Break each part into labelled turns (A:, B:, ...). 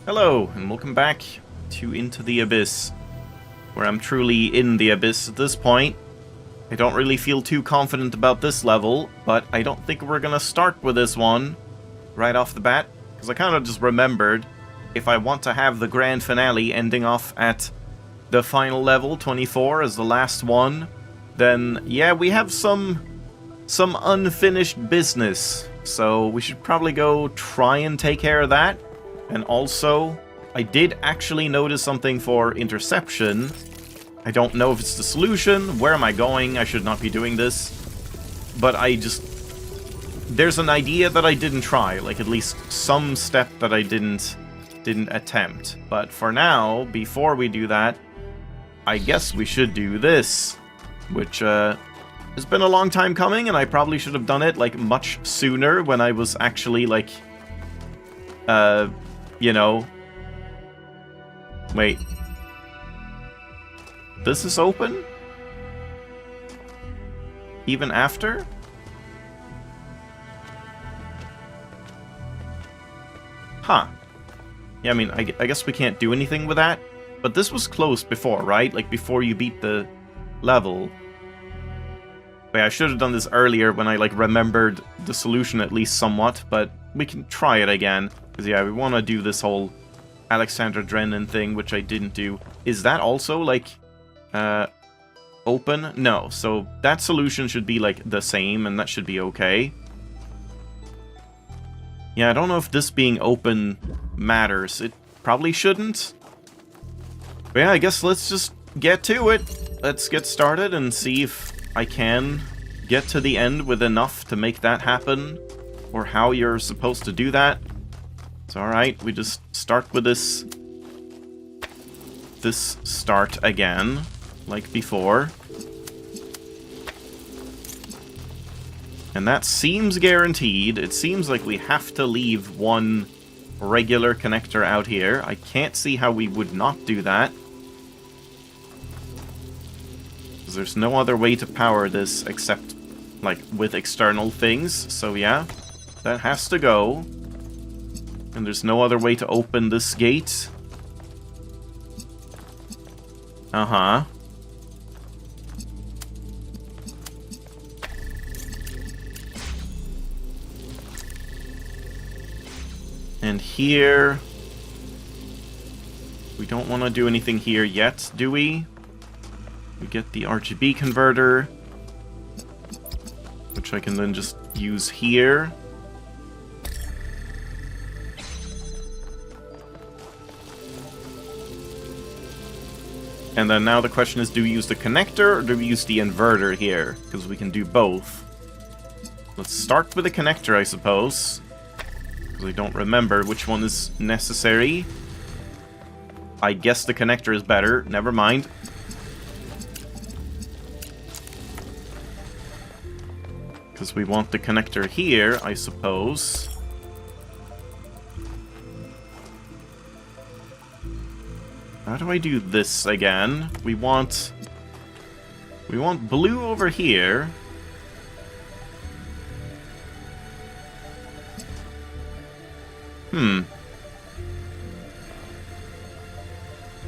A: Hello, and welcome back to Into the Abyss, where I'm truly in the abyss at this point. I don't really feel too confident about this level, but I don't think we're gonna start with this one right off the bat, because I kind of just remembered, if I want to have the grand finale ending off at the final level, 24, as the last one, then yeah, we have some unfinished business, so we should probably go try and take care of that. And also, I did actually notice something for interception. I don't know if it's the solution. Where am I going? I should not be doing this. But there's an idea that I didn't try, like at least some step that I didn't attempt. But for now, before we do that, I guess we should do this, which has been a long time coming, and I probably should have done it like much sooner when I was actually like you know... Wait. This is open? Even after? Huh. Yeah, I mean, I guess we can't do anything with that. But this was closed before, right? Like, before you beat the level. Wait, I should have done this earlier when I, like, remembered the solution at least somewhat, but we can try it again. Because, yeah, we want to do this whole Alexander Drennan thing, which I didn't do. Is that also, like, open? No, so that solution should be, like, the same, and that should be okay. Yeah, I don't know if this being open matters. It probably shouldn't. But yeah, I guess let's just get to it. Let's get started and see if I can get to the end with enough to make that happen, or how you're supposed to do that. It's alright, we just start with this start again, like before. And that seems guaranteed. It seems like we have to leave one regular connector out here. I can't see how we would not do that. Because there's no other way to power this except, like, with external things. So yeah, that has to go. And there's no other way to open this gate. Uh-huh. And here... we don't want to do anything here yet, do we? We get the RGB converter, which I can then just use here. And then now the question is, do we use the connector or do we use the inverter here? Because we can do both. Let's start with the connector, I suppose. Because I don't remember which one is necessary. I guess the connector is better. Never mind. Because we want the connector here, I suppose. How do I do this again? We want blue over here.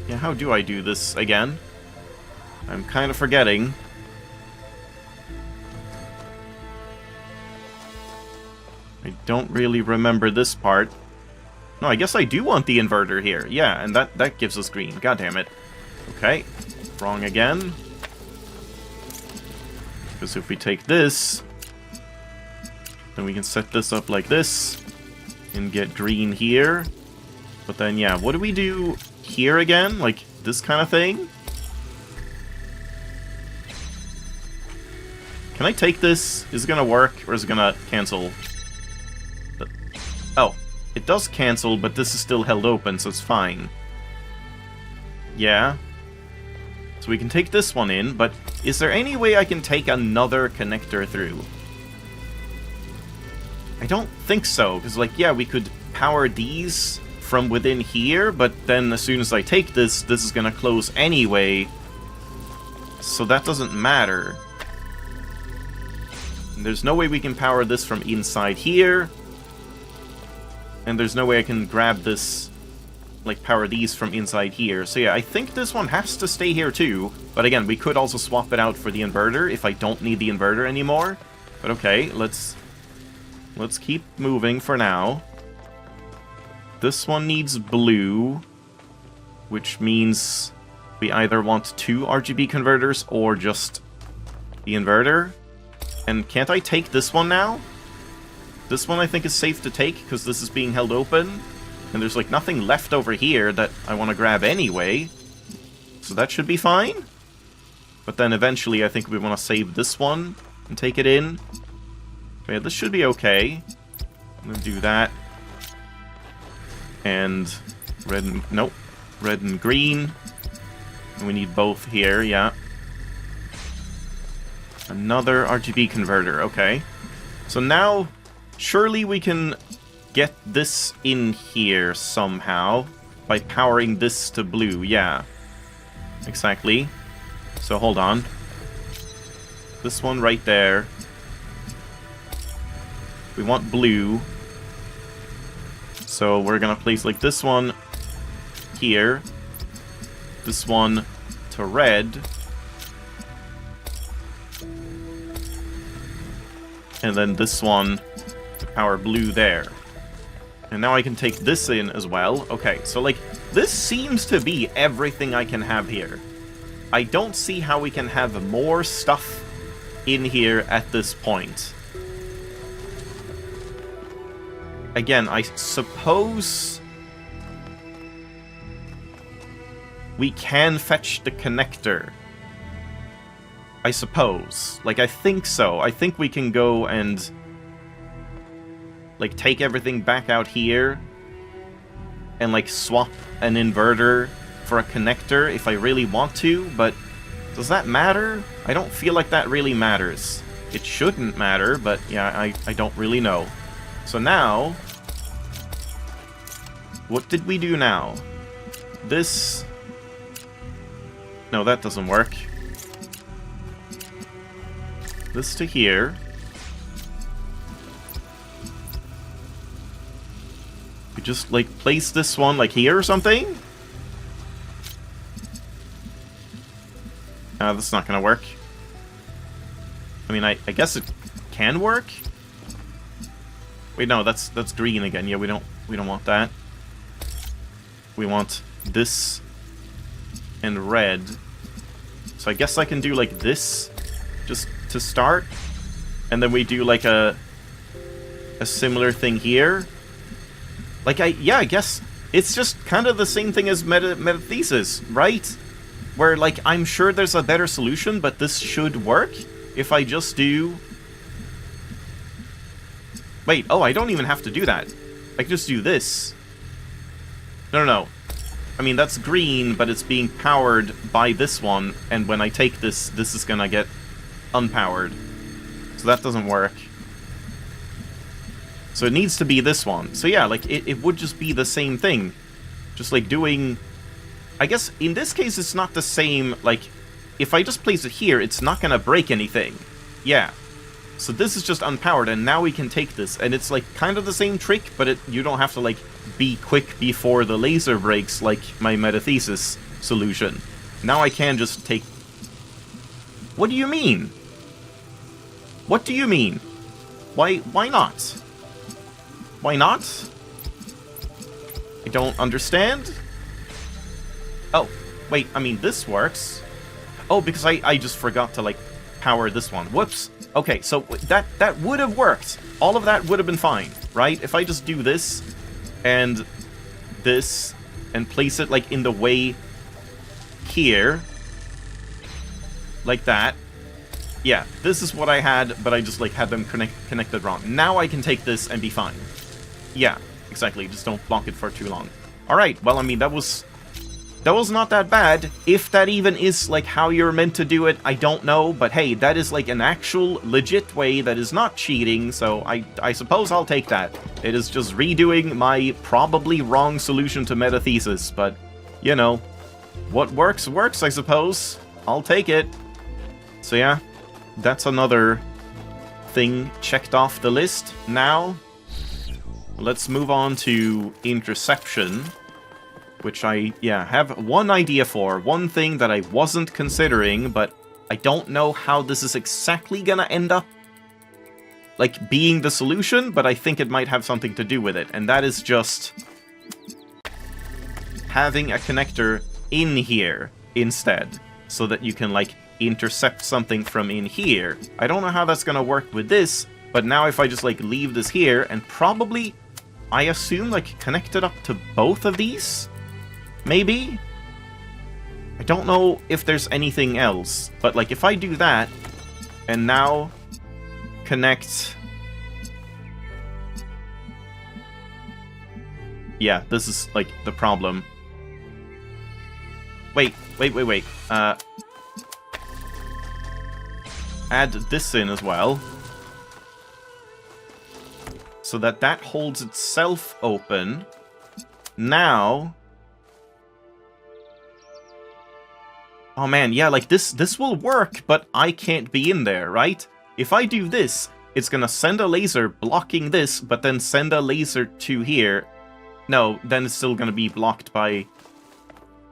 A: Yeah, how do I do this again? I'm kind of forgetting. I don't really remember this part. No, I guess I do want the inverter here. Yeah, and that gives us green. God damn it. Okay. Wrong again. Because if we take this, then we can set this up like this and get green here. But then, yeah, what do we do here again? Like, this kind of thing? Can I take this? Is it gonna work, or is it gonna cancel? Oh. It does cancel, but this is still held open, so it's fine. Yeah. So we can take this one in, but is there any way I can take another connector through? I don't think so, because, like, yeah, we could power these from within here, but then as soon as I take this, this is gonna close anyway. So that doesn't matter. And there's no way we can power this from inside here. And there's no way I can grab this like, power these from inside here. So yeah, I think this one has to stay here too. But again, we could also swap it out for the inverter if I don't need the inverter anymore. But okay, let's keep moving for now. This one needs blue, which means we either want 2 RGB converters or just the inverter. And can't I take this one now? This one I think is safe to take because this is being held open. And there's like nothing left over here that I want to grab anyway. So that should be fine. But then eventually I think we want to save this one and take it in. Yeah, this should be okay. I'm going to do that. And red and... nope. Red and green. And we need both here, yeah. Another RGB converter, okay. So now, surely we can get this in here somehow by powering this to blue, yeah. Exactly. So hold on. This one right there. We want blue. So we're gonna place like this one here. This one to red. And then this one to power blue there. And now I can take this in as well. Okay, so like, this seems to be everything I can have here. I don't see how we can have more stuff in here at this point. Again, I suppose we can fetch the connector. I suppose. Like, I think so. I think we can go and like, take everything back out here and, like, swap an inverter for a connector if I really want to, but does that matter? I don't feel like that really matters. It shouldn't matter, but yeah, I don't really know. So now, what did we do now? This... no, that doesn't work. This to here. We just, like, place this one, like, here or something? That's not gonna work. I mean, I guess it can work? Wait, no, that's green again. Yeah, we don't want that. We want this and red. So I guess I can do, like, this just to start. And then we do, like, a similar thing here. Like, I guess it's just kind of the same thing as metathesis, right? Where, like, I'm sure there's a better solution, but this should work if I just do... wait, oh, I don't even have to do that. I can just do this. No. I mean, that's green, but it's being powered by this one, and when I take this, this is gonna get unpowered. So that doesn't work. So it needs to be this one. So yeah, like, it would just be the same thing. Just, like, doing... I guess, in this case, it's not the same, like... if I just place it here, it's not gonna break anything. Yeah. So this is just unpowered, and now we can take this. And it's, like, kind of the same trick, but you don't have to, like, be quick before the laser breaks, like my metathesis solution. Now I can just take... what do you mean? What do you mean? Why not? Why not? I don't understand. Oh, wait, I mean, this works. Oh, because I just forgot to, like, power this one. Whoops. Okay, so that would have worked. All of that would have been fine, right? If I just do this, and this, and place it, like, in the way here, like that. Yeah, this is what I had, but I just, like, had them connected wrong. Now I can take this and be fine. Yeah, exactly. Just don't block it for too long. Alright, well, I mean, that was not that bad. If that even is, like, how you're meant to do it, I don't know. But hey, that is, like, an actual legit way that is not cheating, so I suppose I'll take that. It is just redoing my probably wrong solution to metathesis, but, you know, what works, works, I suppose. I'll take it. So yeah, that's another thing checked off the list. Now, let's move on to Interception. which I, have one idea for. One thing that I wasn't considering, but I don't know how this is exactly gonna end up, like, being the solution, but I think it might have something to do with it. And that is just having a connector in here instead, so that you can, like, intercept something from in here. I don't know how that's gonna work with this, but now if I just, like, leave this here and probably, I assume, like, connect it up to both of these? Maybe? I don't know if there's anything else, but, like, if I do that, and now connect... Yeah, this is, like, the problem. Wait. Add this in as well. So that holds itself open. Now... Oh man, yeah, like this will work, but I can't be in there, right? If I do this, it's gonna send a laser blocking this, but then send a laser to here. No, then it's still gonna be blocked by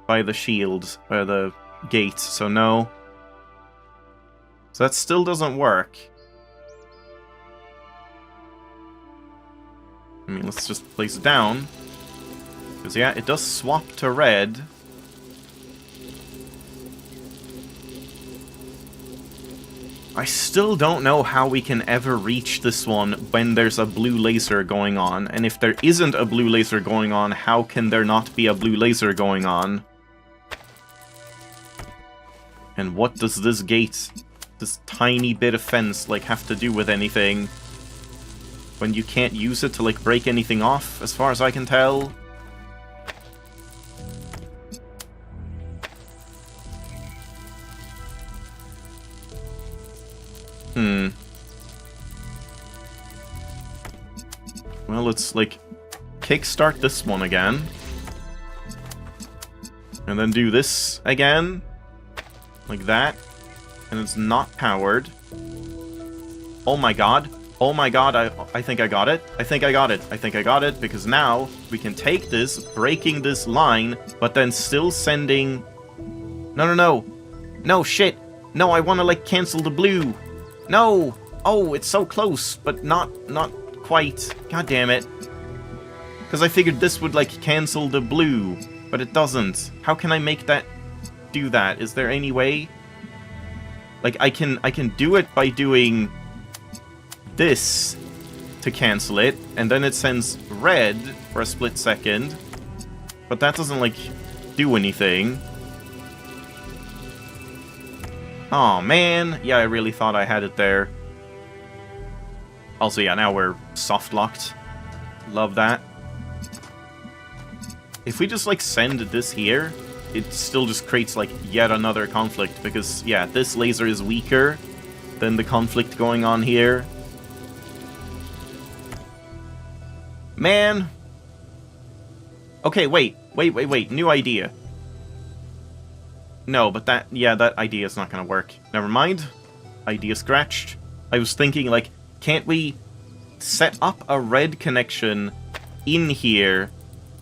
A: the shield, by the gate, so no. So that still doesn't work. I mean, let's just place it down. Because, yeah, it does swap to red. I still don't know how we can ever reach this one when there's a blue laser going on. And if there isn't a blue laser going on, how can there not be a blue laser going on? And what does this gate, this tiny bit of fence, like, have to do with anything? When you can't use it to, like, break anything off, as far as I can tell? Well, let's, like, kickstart this one again. And then do this again. Like that. And it's not powered. Oh my god. Oh my god, I think I got it. I think I got it, because now we can take this, breaking this line, but then still sending... No, shit. No, I want to, like, cancel the blue. No! Oh, it's so close, but not quite. God damn it. Because I figured this would, like, cancel the blue, but it doesn't. How can I make that do that? Is there any way? Like, I can do it by doing this to cancel it, and then it sends red for a split second, but that doesn't, like, do anything. Aw, man. Yeah, I really thought I had it there. Also, yeah, now we're soft-locked. Love that. If we just, like, send this here, it still just creates, like, yet another conflict, because, yeah, this laser is weaker than the conflict going on here. Man. Okay, wait. New idea. No, but that idea is not gonna work. Never mind. Idea scratched. I was thinking, like, can't we set up a red connection in here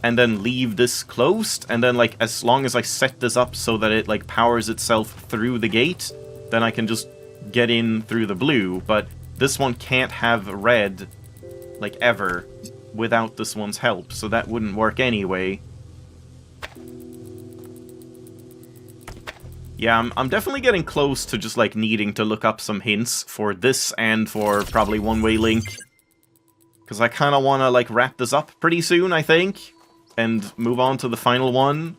A: and then leave this closed? And then, like, as long as I set this up so that it, like, powers itself through the gate, then I can just get in through the blue. But this one can't have red, like, ever, without this one's help, so that wouldn't work anyway. Yeah, I'm definitely getting close to just, like, needing to look up some hints for this and for probably one-way link. Because I kind of want to, like, wrap this up pretty soon, I think, and move on to the final one.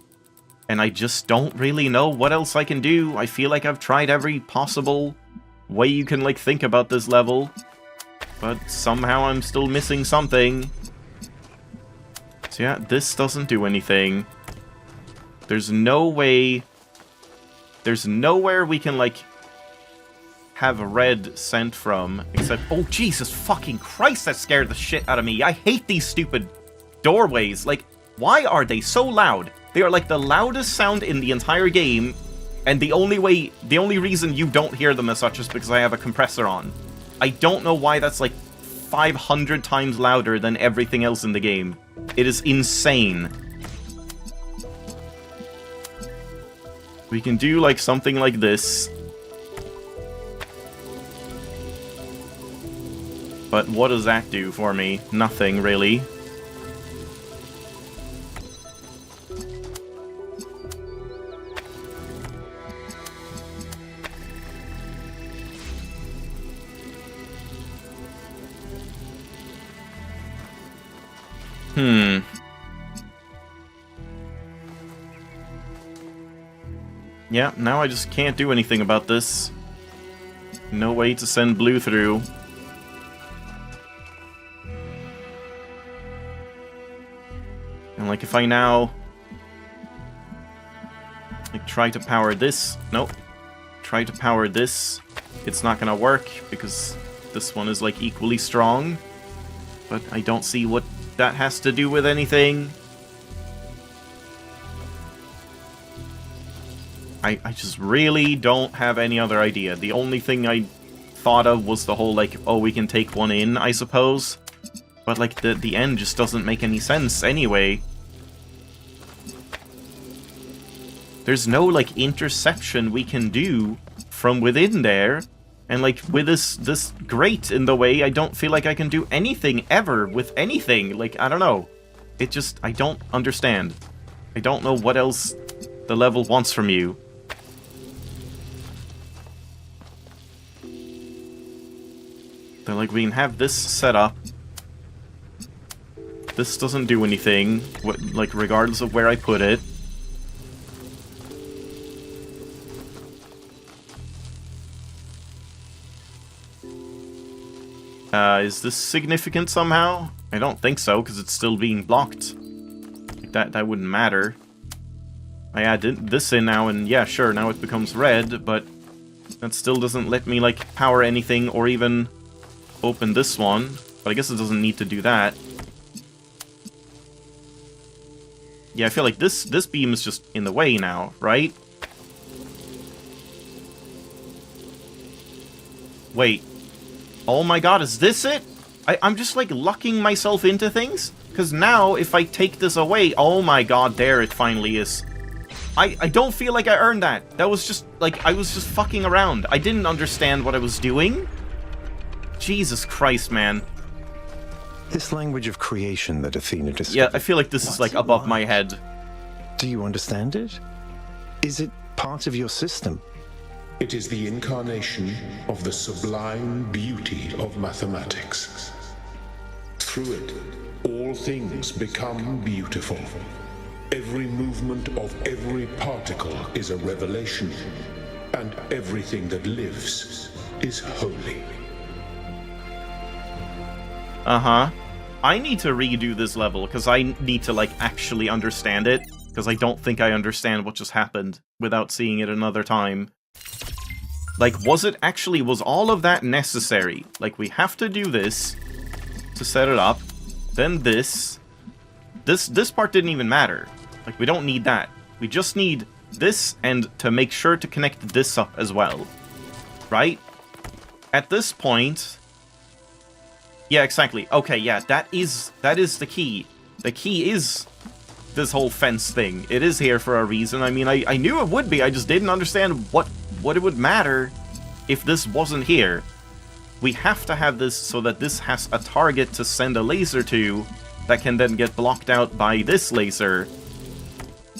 A: And I just don't really know what else I can do. I feel like I've tried every possible way you can, like, think about this level. But somehow I'm still missing something. So yeah, this doesn't do anything. There's no way... There's nowhere we can, like, have red sent from, except... Oh, Jesus fucking Christ, that scared the shit out of me. I hate these stupid doorways. Like, why are they so loud? They are, like, the loudest sound in the entire game, and the only reason you don't hear them as such is because I have a compressor on. I don't know why that's, like, 500 times louder than everything else in the game. It is insane. We can do, like, something like this. But what does that do for me? Nothing, really. Yeah, now I just can't do anything about this. No way to send blue through. And like if I now like try to power this, nope. Try to power this, it's not gonna work because this one is like equally strong. But I don't see what that has to do with anything. I just really don't have any other idea. The only thing I thought of was the whole, like, oh, we can take one in, I suppose. But, like, the end just doesn't make any sense anyway. There's no, like, interception we can do from within there. And, like, with this grate in the way, I don't feel like I can do anything ever with anything. Like, I don't know. It just, I don't understand. I don't know what else the level wants from you. They're like, we can have this set up. This doesn't do anything, like, regardless of where I put it. Is this significant somehow? I don't think so, because it's still being blocked. Like, that wouldn't matter. I add this in now, and yeah, sure, now it becomes red, but that still doesn't let me, like, power anything or even open this one. But I guess it doesn't need to do that. Yeah, I feel like this beam is just in the way now, right? Wait. Oh my god, is this it? I'm just, like, lucking myself into things? Because now, if I take this away... Oh my god, there it finally is. I don't feel like I earned that. That was just, like, I was just fucking around. I didn't understand what I was doing. Jesus Christ, man.
B: This language of creation that Athena discovered...
A: Yeah, I feel like this is, like, above my head.
B: Do you understand it? Is it part of your system?
C: It is the incarnation of the sublime beauty of mathematics. Through it, all things become beautiful. Every movement of every particle is a revelation, and everything that lives is holy.
A: Uh-huh. I need to redo this level, because I need to, like, actually understand it, because I don't think I understand what just happened without seeing it another time. Like, was all of that necessary? Like, we have to do this to set it up, then this part didn't even matter. Like, we don't need that. We just need this and to make sure to connect this up as well. Right? At this point... Yeah, exactly. Okay, yeah, that is the key. The key is this whole fence thing. It is here for a reason. I mean, I knew it would be. I just didn't understand what it would matter if this wasn't here. We have to have this so that this has a target to send a laser to that can then get blocked out by this laser.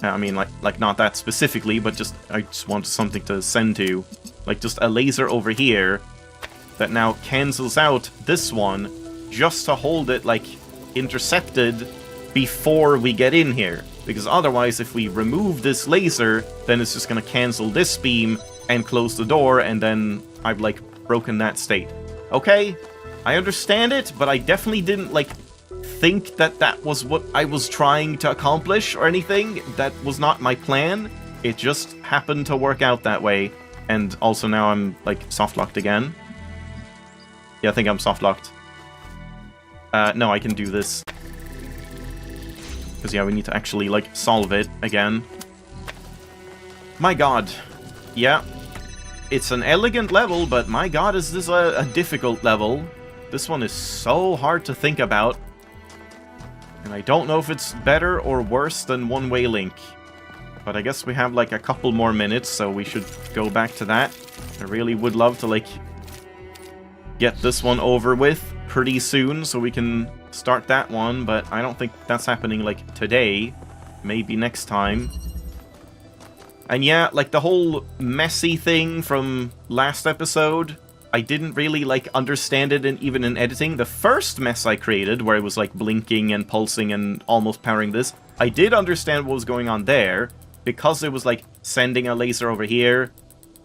A: I mean, like not that specifically, but I just want something to send to. Like, just a laser over here that now cancels out this one just to hold it, like, intercepted before we get in here. Because otherwise, if we remove this laser, then it's just gonna cancel this beam and close the door, and then I've, like, broken that state. Okay, I understand it, but I definitely didn't, like, think that was what I was trying to accomplish or anything. That was not my plan. It just happened to work out that way. And also now I'm, like, soft-locked again. Yeah, I think I'm soft-locked. No, I can do this. Because, yeah, we need to actually, like, solve it again. My god. Yeah. It's an elegant level, but my god, is this a difficult level. This one is so hard to think about. And I don't know if it's better or worse than One Way Link. But I guess we have like a couple more minutes, so we should go back to that. I really would love to like get this one over with pretty soon so we can start that one, but I don't think that's happening like today. Maybe next time. And yeah, like the whole messy thing from last episode, I didn't really like understand it even in editing. The first mess I created, where it was like blinking and pulsing and almost powering this, I did understand what was going on there, because it was like sending a laser over here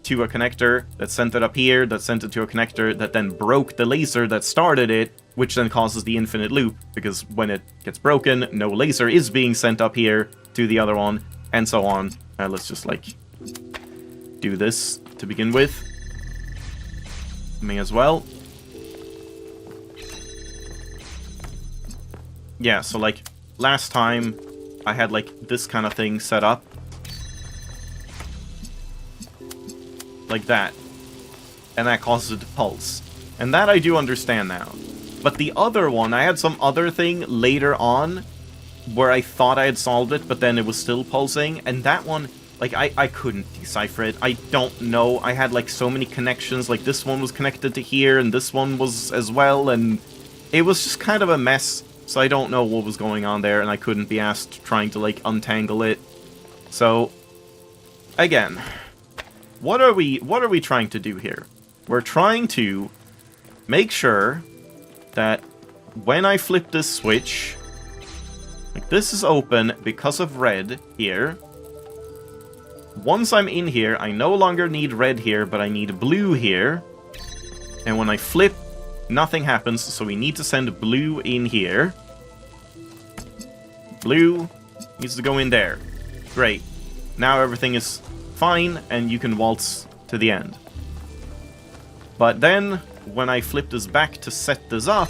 A: to a connector that sent it up here, that sent it to a connector that then broke the laser that started it, which then causes the infinite loop, because when it gets broken, no laser is being sent up here to the other one, and so on. Let's just like do this to begin with. May as well. Yeah, so like last time I had like this kind of thing set up. Like that. And that causes it to pulse. And that I do understand now. But the other one, I had some other thing later on where I thought I had solved it, but then it was still pulsing. And that one, like, I couldn't decipher it. I don't know. I had, like, so many connections. Like, this one was connected to here, and this one was as well. And it was just kind of a mess. So I don't know what was going on there, and I couldn't be asked trying to, like, untangle it. So, again, what are we trying to do here? We're trying to make sure that when I flip this switch, like this is open because of red here. Once I'm in here, I no longer need red here, but I need blue here. And when I flip, nothing happens, so we need to send blue in here. Blue needs to go in there. Great. Now everything is fine, and you can waltz to the end. But then, when I flip this back to set this up,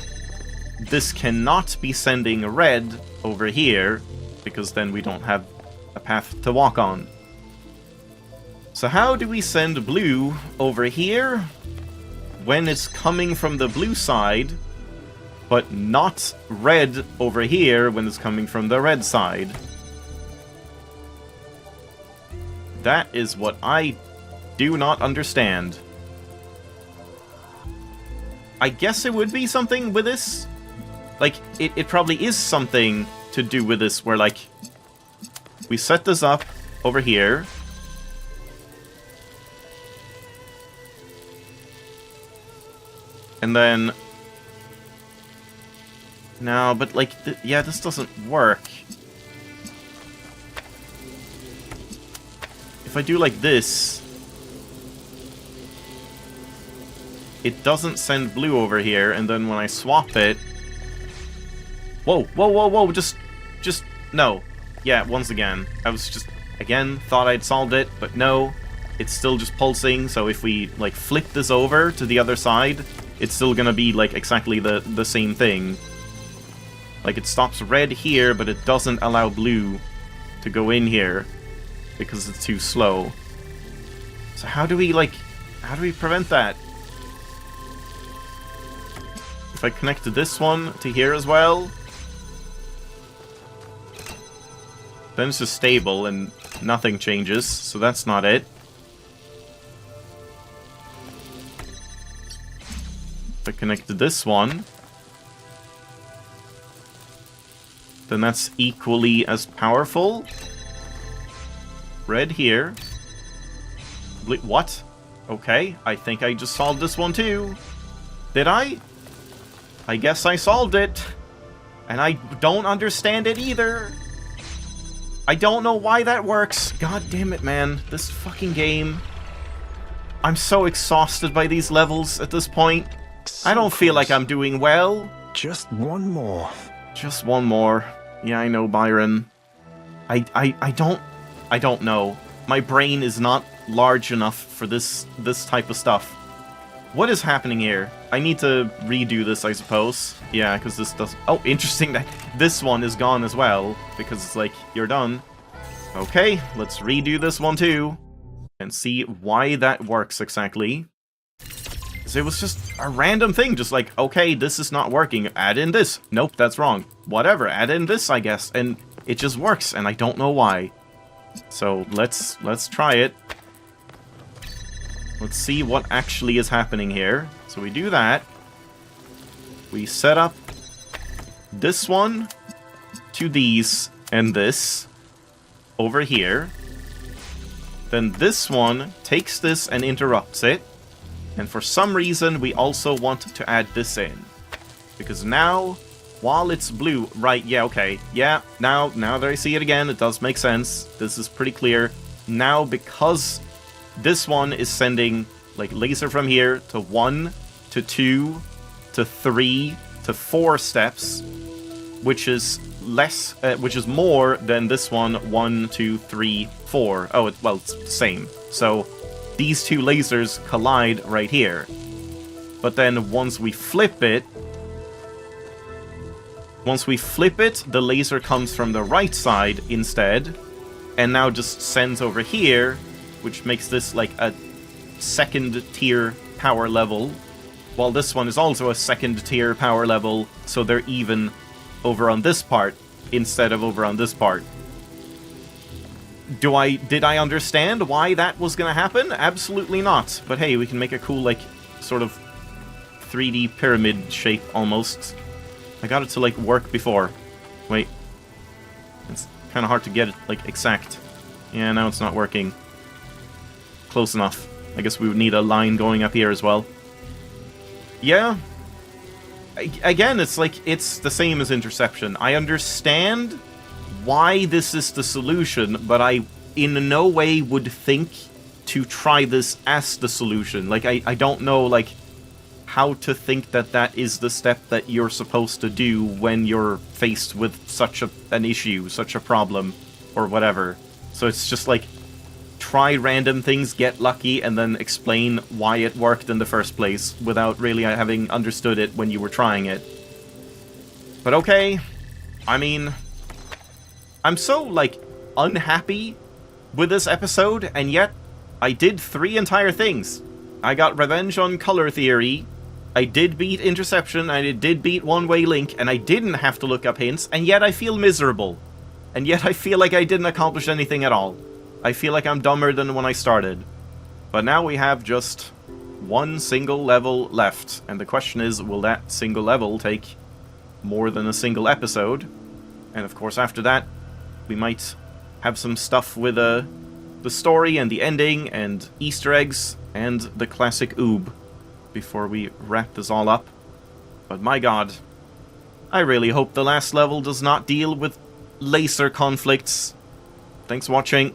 A: this cannot be sending red over here, because then we don't have a path to walk on. So how do we send blue over here when it's coming from the blue side, but not red over here when it's coming from the red side? That is what I do not understand. I guess it would be something with this. Like, it probably is something to do with this, where, like, we set this up over here. And then... No, but, like, yeah, this doesn't work. If I do like this, it doesn't send blue over here, and then when I swap it... Whoa, whoa, whoa, whoa, just, no. Yeah, once again, I was just, again, thought I'd solved it, but no, it's still just pulsing, so if we, like, flip this over to the other side, it's still gonna be, like, exactly the same thing. Like, it stops red here, but it doesn't allow blue to go in here, because it's too slow. So how do we prevent that? If I connect this one to here as well, then it's just stable and nothing changes, so that's not it. If I connect to this one, then that's equally as powerful. Red here. What? Okay, I think I just solved this one too. Did I? I guess I solved it. And I don't understand it either. I don't know why that works. God damn it, man. This fucking game. I'm so exhausted by these levels at this point.
B: So
A: I don't feel like I'm doing well.
B: Just one more.
A: Just one more. Yeah, I know, Byron. I don't know. My brain is not large enough for this type of stuff. What is happening here? I need to redo this, I suppose. Yeah, because this does... Oh, interesting that this one is gone as well, because it's like, you're done. Okay, let's redo this one too, and see why that works exactly. So it was just a random thing, just like, okay, this is not working, add in this. Nope, that's wrong. Whatever, add in this, I guess, and it just works, and I don't know why. So let's try it. Let's see what actually is happening here. So we do that. We set up this one to these and this over here. Then this one takes this and interrupts it. And for some reason, we also want to add this in. Because now, while it's blue, right, yeah, okay. Yeah, now that I see it again, it does make sense. This is pretty clear. Now, because this one is sending, like, laser from here to 1, to 2, to 3, to 4 steps, which is more than this one, 1, 2, 3, 4. Oh, well, it's the same. So, these two lasers collide right here. But then once we flip it, the laser comes from the right side instead, and now just sends over here, which makes this like a second tier power level, while this one is also a second tier power level, so they're even over on this part instead of over on this part. Did I understand why that was gonna happen? Absolutely not. But hey, we can make a cool, like, sort of 3D pyramid shape almost. I got it to, like, work before. Wait. It's kind of hard to get it, like, exact. Yeah, now it's not working. Close enough. I guess we would need a line going up here as well. Yeah. Again, it's like, it's the same as Interception. I understand why this is the solution, but I in no way would think to try this as the solution. Like, I don't know, like, how to think that that is the step that you're supposed to do when you're faced with such an issue, such a problem, or whatever. So it's just like, try random things, get lucky, and then explain why it worked in the first place without really having understood it when you were trying it. But okay, I mean, I'm so, like, unhappy with this episode, and yet I did 3 entire things. I got revenge on color theory, I did beat Interception, I did beat One-Way Link, and I didn't have to look up hints, and yet I feel miserable. And yet I feel like I didn't accomplish anything at all. I feel like I'm dumber than when I started. But now we have just one single level left, and the question is, will that single level take more than a single episode? And of course after that, we might have some stuff with the story and the ending and Easter eggs and the classic oob before we wrap this all up. But my god, I really hope the last level does not deal with laser conflicts. Thanks for watching.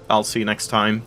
A: I'll see you next time.